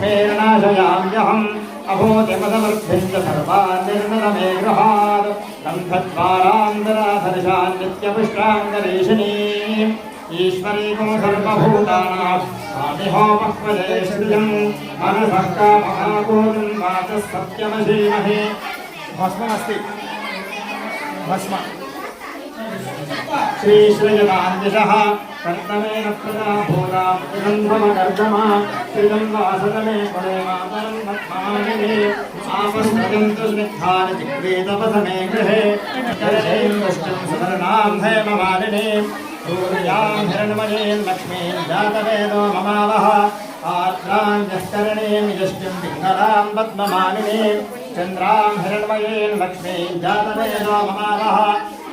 लक्ष्मीर्नाशयाम्यहम् अभूतिमदमर्थिम् च सर्वान् निर्मलमे गृहात् गन्धद्वारान्तराधर्शान् नित्यपुष्टाङ्गरीशिनीम् ईश्वरीको सर्वभूतानां स्वामिहोमह्वजे श्रियं मनसः कामहागोविं वाचः सत्यमधीमहि भस्ममस्ति भस्म श्रीश्रीयदान्दिशः कर्तमेन प्रजाभूता गन्धमकर्दमा श्रियं वासदमे पदे मातरं पद्मानिने आपस्तदन्तु स्निग्धानि चिक्रीतपथमे गृहे करशें दुष्टं सुवर्णां हेममालिने सूर्यां हिरण्मयीं लक्ष्मीं जातवेदो ममावः आर्द्रां यष्करणीं यष्टिं पिङ्गलां पद्ममालिनीं चन्द्रां हिरण्मयीं लक्ष्मीं जातवेदो ममावः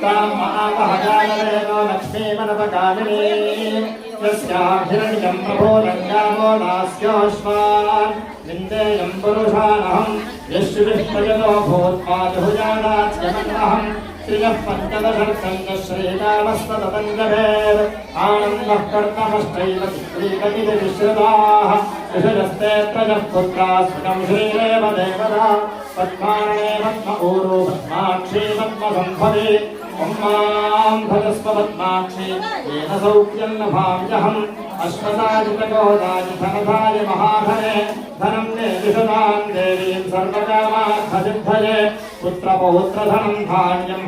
तां महावः जातवेदो लक्ष्मीमनपकालिनीं यस्यां हिरण्यं प्रबोधङ्गामो नास्योऽश्वान् विन्देयं पुरुषानहं यश्विष्पयतो भूत्पादुजानाच्यमन्वहम् श्रियः पञ्चदशर्कञ्च श्रीकामस्तदपञ्चभेद आनन्दः कर्तमश्चैव चित्रीकमिति विश्रुताः ऋषयस्ते त्रयः पुत्राः सुखं श्रीरेव देवता पद्मार्णे पद्म ऊरू पद्माक्षी पद्मसम्भवे मां भजस्व पद्माक्षी येन सौख्यं लभाम्यहम् अश्वसाजितगोदाय धनधाय महाधने धनं देविषदां देवीं सर्वकामार्थसिद्धये पुत्रपौत्रधनं धान्यं